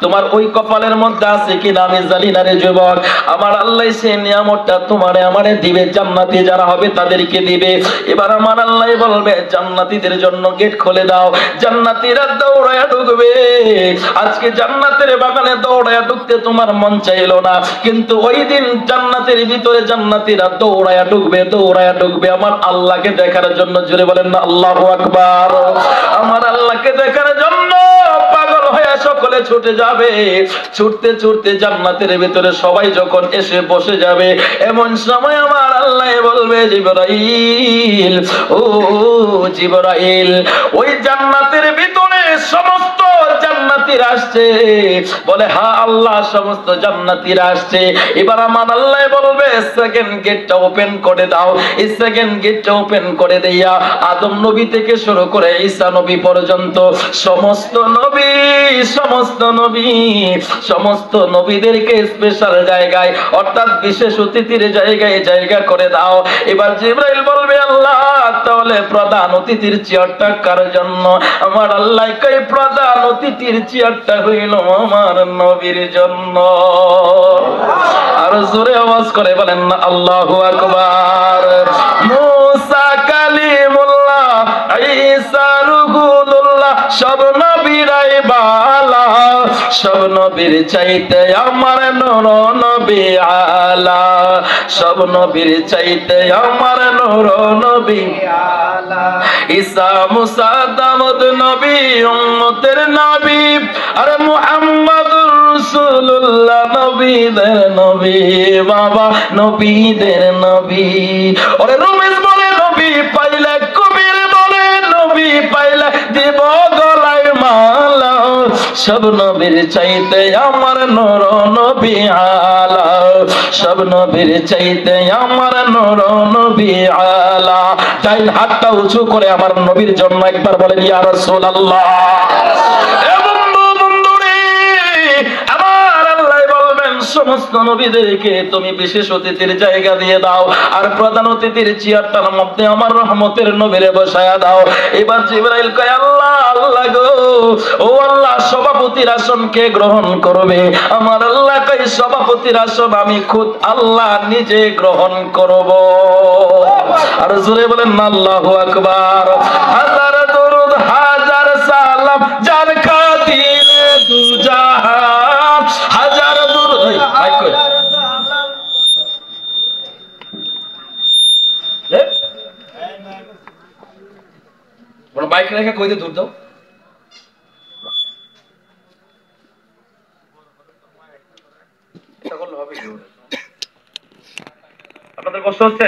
তোমার ওই কপালের মধ্যে আছে কিনা আমি জানি না রে যুবক। আমার আল্লাহ সেই নিয়ামতটা তোমারে আমারে দিবে, জান্নাতি যারা হবে তাদেরকে দিবে। এবার আমার আল্লাহ বলবে জান্নাতীদের জন্য গেট খুলে দাও। জান্নাতীরা দৌড়ায়া ঢুকবে। আজকে জান্নাতের বাগানে দৌড়ায়া ঢুকতে তোমার মন চাইলো না, কিন্তু ওই দিন জান্নাতের ভিতরে জান্নাতীরা দৌড়ায়া ঢুকবে, দৌড়ায়া ঢুকবে আমার আল্লাহকে দেখার জন্য। জোরে বলেন না আল্লাহু আকবার। আমার আল্লাহকে দেখার জন্য পাগল হয়ে সকলে ছুটে যাবে। ছুটতে ছুটতে জান্নাতের ভিতরে সবাই যখন এসে বসে যাবে, এমন সময় আমার আল্লাহ বলবে জিবরাইল, ও জিবরাইল ওই জান্নাতের ভিতরে সমস্ত জান্নাতীরা আসছে। বলে হ্যাঁ আল্লাহ সমস্ত জান্নাতীরা আসছে। এবার আমার আল্লাহ বলবে সেকেন্ড গেটটা ওপেন করে দাও। এই সেকেন্ড গেটটা ওপেন করে দেয়া আদম নবী থেকে শুরু করে ঈসা নবী পর্যন্ত সমস্ত নবী সমস্ত নবীদেরকে স্পেশাল জায়গায় অর্থাৎ বিশেষ অতিথির জায়গায় জায়গা করে দাও। এবার জিবরাইল বলবে আল্লাহ তাহলে প্রধান অতিথির চেয়ারটা কার জন্য? আমার আল্লাহ কই প্রধান অতিথির চেয়ারটা হইল আমার নবীর জন্য। আর জোরে আওয়াজ করে বলেন না আল্লাহু আকবার। মুসা কালিমুল্লাহ, ঈসা রুহুল্লাহ, সব নবীরাই বালা, সব নবীর চাইতে আমার নূর নবী আলা, সব নবীর চাইতে আমার নূর নবী আলা। ঈসা মুসা দাউদ নবী উম্মতের নবী, আর মুহাম্মদুর রাসূলুল্লাহ নবীদের নবী, বাবা নবীদের নবী। ওরে রমেশ বলে নবী পাইলে, কবির বলে নবী পাইলে দিব গলায় মালা, সব নবীর চাইতে আমার নূর নবী আলা, সব নবীর চাইতে আমার নূর নবী আলা। ডাইন হাতটা উঁচু করে আমার নবীর জন্য একবার বলেন ইয়া রাসূলুল্লাহ। সমস্ত নবীদেরকে তুমি বিশেষ অতিথির জায়গা দিয়ে দাও, আর প্রধান অতিথির চেয়ারটার মধ্যে আমার রহমতের নবীরে বসায়া দাও। এবার জিবরাইল কয় আল্লাহ আল্লাহ গো, ও আল্লাহ সভাপতির আসনকে গ্রহণ করবে। আমার আল্লাহ কয় সভাপতির আসন আমি খুদ আল্লাহ নিজে গ্রহণ করব। আর জোরে বলেন আল্লাহু আকবার। হাজার দরুদ হাজার সালাম যার খাতিরে দু জাহান, হাজার দরুদ। মাইক কই বড় মাইক রেখে কইতে দূর দাও। এটা করলে হবে কি? আপনাদের কষ্ট হচ্ছে?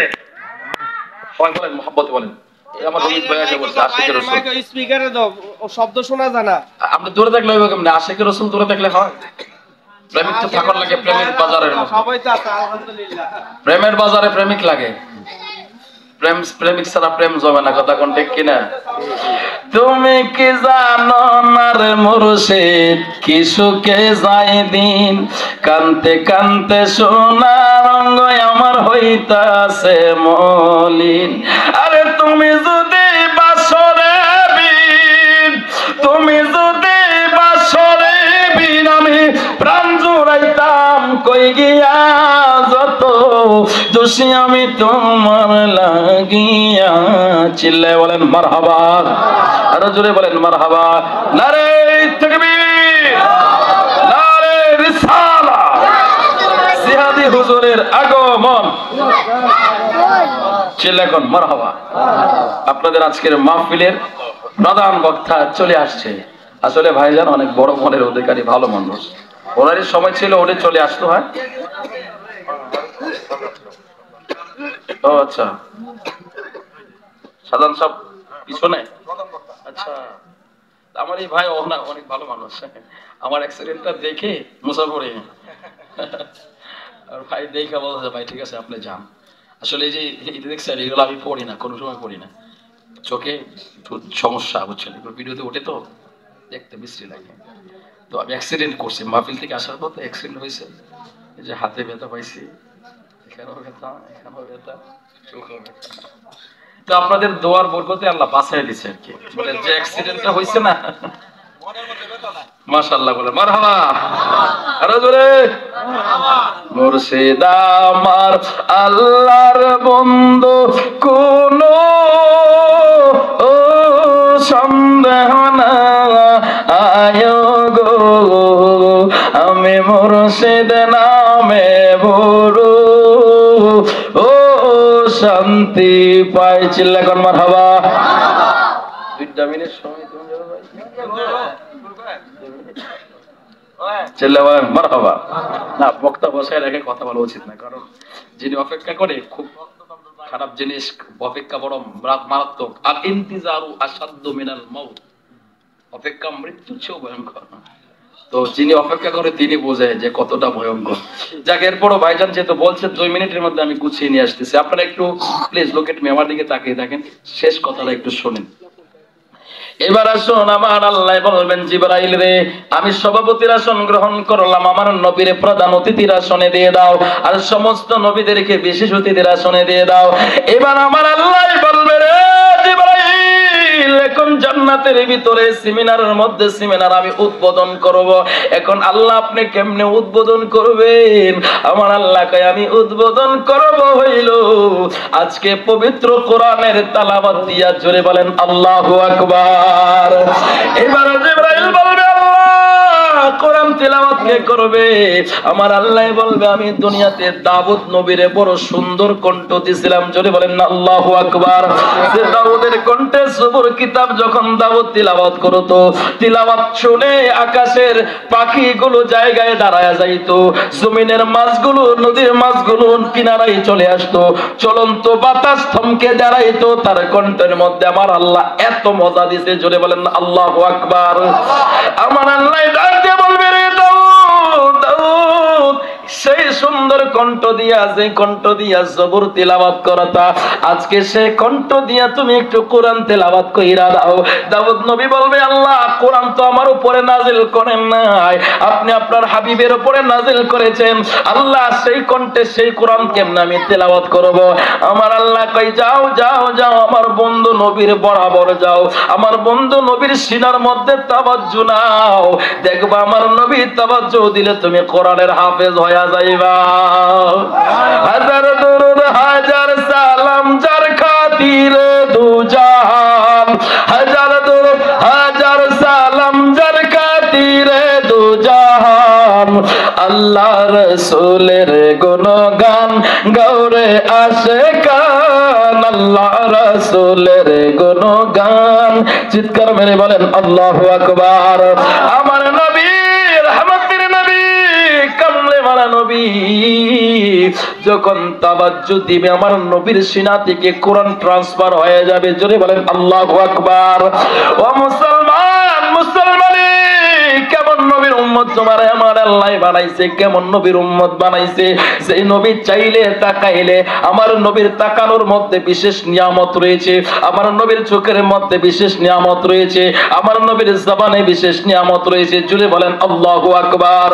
সবাই বলেন মোহাম্মত বলেন। আমার রোহিত ভাই এসে বলছে আশিকের রাসূল। মাইক স্পিকারে দাও, ও শব্দ শোনা যায় না। আপনি দূরে থাকলে হবে কেমনে? আশিকের রাসূল দূরে থাকলে হয়? প্রেমিক তো থাকার লাগে প্রেমের বাজারের মতো। সবাই তো আছে আলহামদুলিল্লাহ। প্রেমের বাজারে প্রেমিক লাগে, প্রেমিক ছাড়া প্রেম জমে না। কথা কোন ঠিক কিনা? তুমি কি জানো না রে মুর্শিদ, কি সুখে যায় দিন, কানতে কানতে সোনার রঙ আমার হইতাছে মলিন। আরে তুমি যদি বাসরে বিন, তুমি যদি বাসরে বিন, আমি প্রাণ জুড়াইতাম কই গিয়া, যত দোষী আমি তোমার লাগিয়া। চিল্লায় বলেন মারহাবা, আরো জোরে বলেন মারহাবা। নারে তাকবীর, নারে রিসালাত, জিহাদি হুজুরের আগমন। চিল্লায় কোন মারহাবা। আপনাদের আজকের মাহফিলের প্রধান বক্তা চলে আসছে। আসলে ভাইজান অনেক বড় মনের অধিকারী, ভালো মানুষ। ওনারই সময় ছিল উনি চলে আসতো। হয় ও আচ্ছা, সাধারণ সব পিছনে। আচ্ছা, আমার এই ভাই অনেক ভালো মানুষ। আমার অ্যাক্সিডেন্টটা দেখে মুসাফরে আর ভাই দেখে বলছে ভাই ঠিক আছে আপনি যান। আসলে এই যে দেখছেন এগুলো আমি পড়ি না, কোনো সময় পড়ি না, চোখে সমস্যা বুঝছেন, এগুলো ভিডিওতে ওঠে তো দেখতে বিশ্রী লাগে। তো আমি অ্যাক্সিডেন্ট করছি, মাহফিল থেকে আসার পর অ্যাক্সিডেন্ট হয়েছে। এই যে হাতে ব্যথা পাইছি, এখানেও ব্যথা, এখানেও ব্যথা, চোখেও ব্যথা। তো আপনাদের দোয়ার বরকতে আল্লাহ বাঁচাই দিছে আর কি। মানে যে অ্যাক্সিডেন্টটা হয়েছে না, মাশাআল্লাহ বলে মারহাবা, আরো জোরে মুর্শিদ আমার আল্লাহর বন্ধু, কোনো সন্দেহ না আয়ো গো, আমি মুর্শিদ নামে বড় ও শান্তি পাই। চিল্লা কোন মারহাবা। 2 মিনিট সময় তুমি যাবে ভাই, চিল্লা মারহাবা। না, বক্তা বসায় রেখে কথা বলা উচিত না, কারণ যিনি অপেক্ষা করে খুব খারাপ জিনিস, অপেক্ষা বড় মারাত্মক। আর ইন্তিজারু আসাদ্দু মিনাল মাউত, অপেক্ষা মৃত্যুর চেয়েও ভয়ঙ্কর। তো যিনি অপেক্ষা করে তিনি বোঝে যে কতটা ভয়ঙ্কর। যাক, এরপরও ভাইজান যেহেতু বলছেন 2 মিনিটের মধ্যে আমি গুছিয়ে নিয়ে আসতেছি। আপনারা একটু প্লিজ লোক এট মি, আমার দিকে তাকিয়ে থাকেন, শেষ কথাটা একটু শোনেন। এবার আসুন, আমার আল্লাহ বলবেন জিবরাইল রে, আমি সভাপতির আসন গ্রহণ করলাম, আমার নবীরে প্রধান অতিথির আসনে দিয়ে দাও, আর সমস্ত নবীদেরকে বিশেষ অতিথির আসনে দিয়ে দাও। এবার আমার আল্লাহ বলবে রে জিবরাইল, এখন জান্নাতের ভিতরে সেমিনারের মধ্যে সেমিনার আমি উদ্বোধন করব। এখন আল্লাহ আপনি কেমনে উদ্বোধন করবেন? আমার আল্লাহ কয় আমি উদ্বোধন করব হইল আজকে পবিত্র কোরআনের তেলাওয়াত দিয়া। জোরে বলেন আল্লাহু আকবার। এবার জিবরাইল বলবে আল্লাহ কোরআন তেলাওয়াত কে করবে? আমার আল্লাহ বলবে আমি দুনিয়াতে দাউদ নবীরে বড় সুন্দর কণ্ঠ দিয়েছিলাম। জোরে বলেন না আল্লাহু আকবার। যে দাউদের কণ্ঠে সবুর কিতাব যখন দাউদ তিলাওয়াত করতো, তিলাওয়াত শুনে আকাশের পাখিগুলো জায়গায় দাঁড়ায় যাইতো, জমিনের মাছগুলো, নদীর মাছগুলো কিনারায় চলে আসতো, চলন্ত বাতাস থমকে দাঁড়াইতো তার কণ্ঠের মধ্যে। আমার আল্লাহ এত মজা দিয়েছে। জোরে বলেন আল্লাহু আকবার। আমার আল্লাহ ডাকতে বলবে রে দাউদ, দাউদ সেই সুন্দর কণ্ঠ দিয়া, যে কণ্ঠ দিয়া জবর তিলাওয়াত করতা, আজকে সেই কণ্ঠ দিয়া তুমি একটু কোরআন তেলাওয়াত কইরা দাও। দাউদ নবী বলবে, আল্লাহ কোরআন তো আমার উপরে নাজিল করেন নাই, আপনি আপনার হাবিবের উপরে নাজিল করেছেন। আল্লাহ সেই কণ্ঠে সেই কোরআন কেমনে আমি তেলাওয়াত করব? আমার আল্লাহ কই, যাও যাও যাও, আমার বন্ধু নবীর বরাবর যাও, আমার বন্ধু নবীর সিনার মধ্যে তাওয়াজ্জু নাও, দেখবা আমার নবী তাওয়াজ্জু দিলে তুমি কোরআনের হাফেজ হয়ে যাইবা। হাজার দরুদ হাজার সালাম যার খাতিরে দু জাহান, হাজার দরুদ হাজার সালাম যার খাতিরে দু জাহান, আল্লাহ রাসূলের গুণগান গৌরে আশিকান, আল্লাহ রাসূলের গুণগান। চিৎকার মেরে বলেন আল্লাহু আকবার। আমার নবী রহমতের নবী, কামলে মারা নবী, যখন তাওয়াজ্জু দিবে আমার নবীর সিনা থেকে কোরআন ট্রান্সফার হয়ে যাবে। জোরে বলেন আল্লাহু আকবার। ও মুসলমান, মুসলমানি কেমন নবীর উম্মত তোমার আমার আল্লাহ বানাইছে, কেমন নবীর উম্মত বানাইছে। সেই নবী চাইলে তাকাইলে, আমার নবীর তাকানোর মধ্যে বিশেষ নিয়ামত রয়েছে, আমার নবীর চোখের মধ্যে বিশেষ নিয়ামত রয়েছে, আমার নবীর জবানে বিশেষ নিয়ামত রয়েছে। জুড়ে বলেন আল্লাহু আকবার।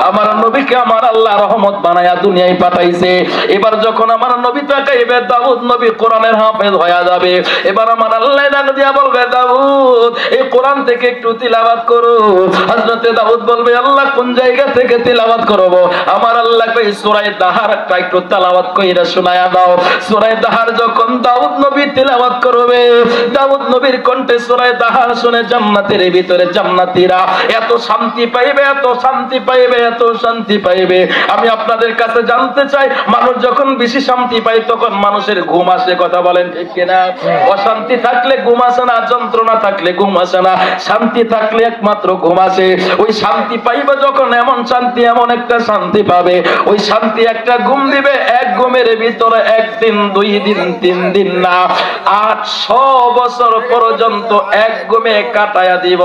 আমার নবীকে আমার আল্লাহ রহমত বানায়া দুনিয়ায় পাঠাইছে। এবার যখন আমার নবী তাকাইবে, দাউদ নবী কোরআনের হাফেজ হয়ে যাবে। এবার আমার আল্লাহ ডাক দিয়া বলবে, দাউদ এই কোরআন থেকে একটু তিলাওয়াত করো। হযরতে দাউদ বলবে, আল্লাহ কোন জায়গা থেকে তিলাওয়াত করব? আমার আল্লাহ কই, সূরা দাহারটা একটু তেলাওয়াত কইরা শোনায়া দাও। সূরা দাহার যখন দাউদ নবী তিলাওয়াত করবে, দাউদ নবীর কণ্ঠে সূরা দাহার শুনে জান্নাতের ভিতরে জান্নাতীরা এত শান্তি পাইবে, এত শান্তি পাইবে, এত শান্তি পাইবে। আমি আপনাদের কাছে জানতে চাই, মানুষ যখন বেশি শান্তি পায় তখন মানুষের ঘুম আসে। কথা বলেন ঠিক কিনা? অশান্তি থাকলে ঘুম আসে না, যন্ত্রণা থাকলে ঘুম আসে না, শান্তি থাকলে একমাত্র ঘুম আসে। ওই শান্তি পাইবে যখন, এমন শান্তি, এমন একটা শান্তি পাবে, ওই শান্তি একটা ঘুম দিবে। এক ঘুমের ভিতরে একদিন, 2 দিন, 3 দিন না, 800 বছর পর্যন্ত এক ঘুমে কাটায়া দিব।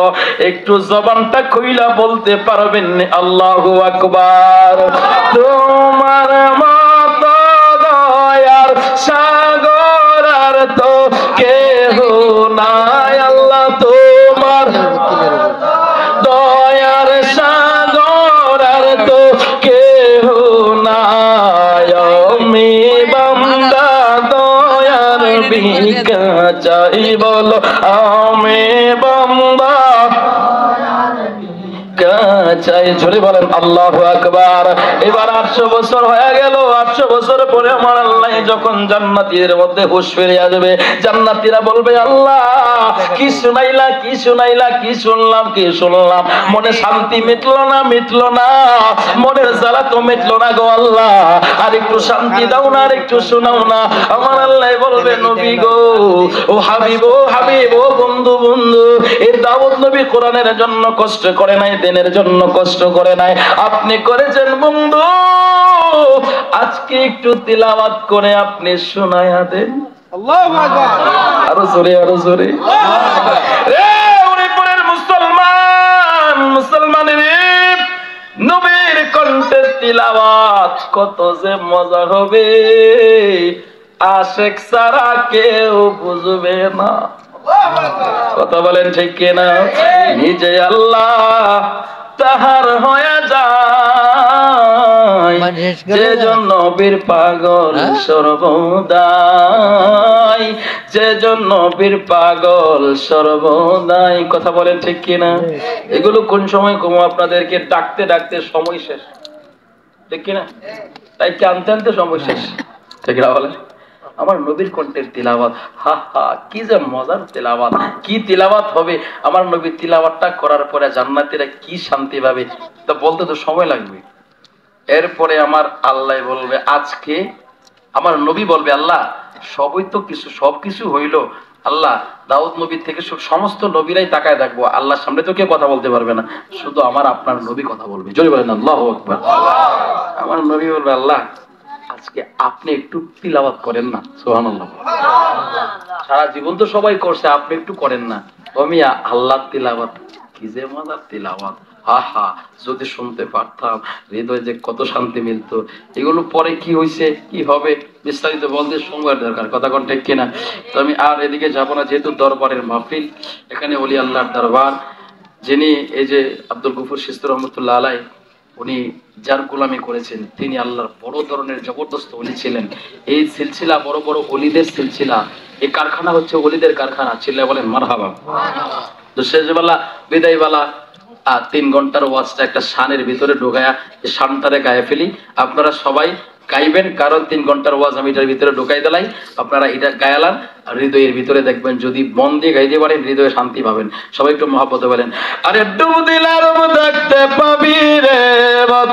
একটু জবানটা খুইলা বলতে পারবেন না আল্লাহু আকবার। তোমার মত দয়ার সাগর আর তো কেহ নাই, আল্লাহ তোমার দয়ার সাগর আর তো কেহ নাই, আমি বান্দা দয়ার ভিক্ষা চাই বলো, আমি বান্দা চাই। ঝরে বলেন আল্লাহু আকবার। এবার 800 বছর হয়ে গেল। 800 বছর পরে আমার আল্লাহ যখন জান্নাতীদের মধ্যে হুঁশ ফিরে আসবে, জান্নাতীরা বলবে, আল্লাহ কি শুনাইলা, কি শুনাইলা, কি শুনলাম, কি শুনলাম। মনে শান্তি মিটলো না, মিটলো না, মনের জ্বালা তো মিটলো না গো আল্লাহ, আর একটু শান্তি দাও না, আর একটু শোনাও না। আমার আল্লাহ বলবে, নবী গো, ও হাবিব, ও হাবিব, ও বন্ধু, বন্ধু, এই দাউদ নবী কোরআনের জন্য কষ্ট করে নাই, দিনের জন্য কষ্ট করে নাই, আপনি করেছেন বন্ধু। আজকে একটু তিলাওয়াত করে আপনি শোনায়া দেন। আল্লাহু আকবার। আরো জোরে, আরো জোরে। রে উরিপুরের মুসলমান, মুসলমানের নবীর কণ্ঠে তিলাওয়াত কত যে মজা হবে, আশিক ছাড়া কেউ বুঝবে না। কথা বলেন ঠিক কিনা? নিজে আল্লাহ তাহার হয়ে যায়, যে জন্য নবীর পাগল সর্বদাই, যে জন্য নবীর পাগল সর্বদাই। কথা বলেন ঠিক কিনা? এগুলো কোন সময় কম আপনাদেরকে ডাকতে ডাকতে সময় শেষ, ঠিক কিনা? তাই কি আনতে আনতে সময় শেষ, ঠিক না? বলেন আমার নবীর কণ্ঠের তিলাওয়াত, হা হা কি যে মজার তিলাওয়াত, কি তিলাওয়াত হবে। আমার নবীর তিলাওয়াতটা করার পরে জান্নাতীরা কি শান্তি পাবে, তা বলতে তো সময় লাগবে। এরপরে আমার আল্লাহ বলবে, আজকে আমার নবী বলবে, আল্লাহ সবই তো কিছু, সবকিছু হইলো, আল্লাহ দাউদ নবী থেকে সমস্ত নবীরাই তাকায় দেখবো, আল্লাহর সামনে তো কেউ কথা বলতে পারবে না, শুধু আমার আপনার নবী কথা বলবে। জোরে বলেন আল্লাহু আকবার। আমার নবী বলবে, আল্লাহ আজকে আপনি একটু তিলাওয়াত করেন না। সুবহানাল্লাহ। সারা জীবন তো সবাই করছে, আপনি একটু করেন না। ও মিয়া, আল্লাহর তিলাওয়াত কি যে মজার তিলাওয়াত, আহা যদি শুনতে পারতাম হৃদয়ে যে কত শান্তি মিলতো। এগুলো পরে কি হয়েছে কি হবে বিস্তারিত বলতে সময়ের দরকার, কথা কোন ঠিক কিনা। তো আমি আর এদিকে যাব না, যেহেতু দরবারের মাহফিল, এখানে ওলি আল্লাহর দরবার। যিনি এই যে আব্দুল গফুর চিশতি রহমতুল্লাহ আলাই, উনি যার গোলামি করেছেন তিনি আল্লাহর বড় ধরনের জবরদস্ত ওলি ছিলেন। এই সিলসিলা বড় বড় ওলিদের সিলসিলা, এই কারখানা হচ্ছে ওলিদের কারখানা। চিল্লায় বলেন মারহাবা। তো শেষবেলা বিদায়বেলা 3 ঘন্টার ওয়াজটা একটা শানের ভিতরে ঢোকায়া এই শানটারে গায়ে ফেলি। আপনারা সবাই গাইবেন, কারণ 3 ঘন্টার ওয়াজ আমি এটার ভিতরে ঢোকাই দিলাই। আপনারা এটা গায়ালান, হৃদয়ের ভিতরে দেখবেন যদি মন দিয়ে গাইতে পারেন হৃদয়ে শান্তি পাবেন। সবাই একটু মহব্বতে বলেন, আরে ডুব দিলার দেখতে পাবি রে,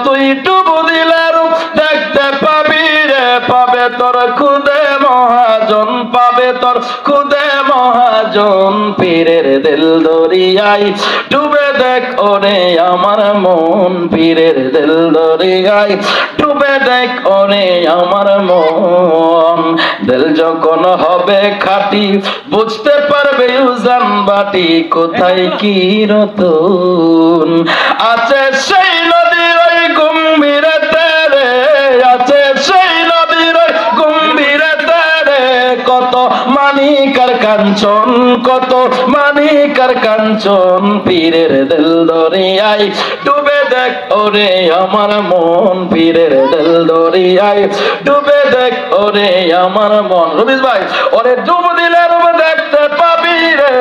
তুই ডুব দিলার দেখতে পাবি রে, পাবে তোর খুদে মহাজন, পাবে তোর খুদে মহাজন, পীরের দিল দরিয়ায় ডুবে দেখ ওরে আমার মন, পীরের দিল দরিয়ায় ডুবে দেখ ওরে আমার মন। দিল যখন হবে খাঁটি বুঝতে পারবে উজান বাটি, কোথায় কি রতন আছে সেই নদীর ওই গম্ভীরতে রে, আছে সেই নদীর ওই গম্ভীরতে রে, কত মানিকার কাঞ্চন, কত মানিকার কাঞ্চন, পীরের দিল দরিয়ায় ডুবে দেখ ওরে আমার মন, পীরের দিল দরিয়ায় ডুবে দেখ ওরে আমার মন। রবিশ ভাই, ওরে ডুব দিলে রূপ দেখতে পাবি রে,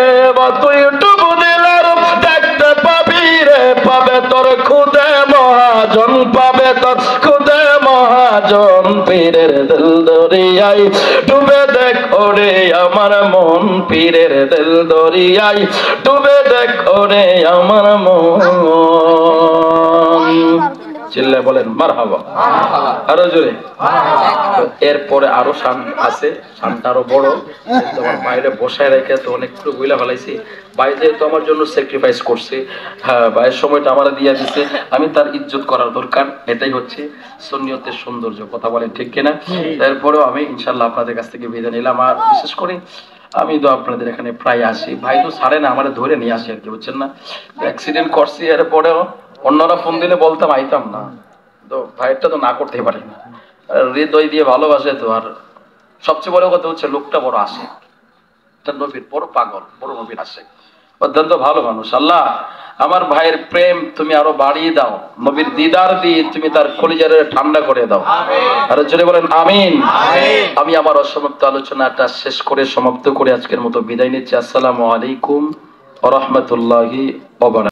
তুই ডুব দিলে রূপ দেখতে পাবি রে, পাবে তোর খুদে মহাজন, পাবে তোর খুদে মহাজন, পীরের দিল দরিয়ায় ডুবে দেখ ওরে আমার মন, পীরের দিল দরিয়ায় ডুবে দেখ ওরে আমার মন। চিল্লায় বলেন মারহাবা, আরো জোরে। এরপরে আরো শান আছে, শানটা আরো বড়। তোমার বাইরে বসায় রেখে তো অনেকটু বইলা ফেলাইছি। ভাই যেহেতু আমার জন্য স্যাক্রিফাইস করছে, হ্যাঁ ভাইয়ের সময়টা আমার দিয়ে দিচ্ছে, আমি তার ইজ্জত করার দরকার। এটাই হচ্ছে সুন্নিয়তের সৌন্দর্য, কথা বলেন ঠিক কিনা। তারপরেও আমি ইনশাল্লাহ আপনাদের কাছ থেকে বিদায় নিলাম। আর বিশেষ করে আমি তো আপনাদের এখানে প্রায় আসি, ভাই তো ছাড়ে না, আমার ধরে নিয়ে আসি আর কি, বুঝছেন না। অ্যাক্সিডেন্ট করছি, এরপরেও অন্যরা ফোন দিলে বলতাম আইতাম না, তো ভাইয়েরটা তো না করতেই পারি না। হৃদয় দিয়ে ভালোবাসে তো। আর সবচেয়ে বড় কথা হচ্ছে লোকটা বড় আসে, নবীর বড় পাগল, বড় নবীর আসে, অত্যন্ত ভালো মানুষ। আল্লাহ আমার ভাইয়ের প্রেম তুমি আরো বাড়িয়ে দাও, নবীর দিদার দিয়ে তুমি তার কলিজারে ঠান্ডা করে দাও। আর জোরে বলেন আমিন। আমি আমার অসমাপ্ত আলোচনাটা শেষ করে সমাপ্ত করে আজকের মতো বিদায় নিচ্ছি। আসসালামু আলাইকুম ওয়া রাহমাতুল্লাহি ওয়া বারাকাতুহু।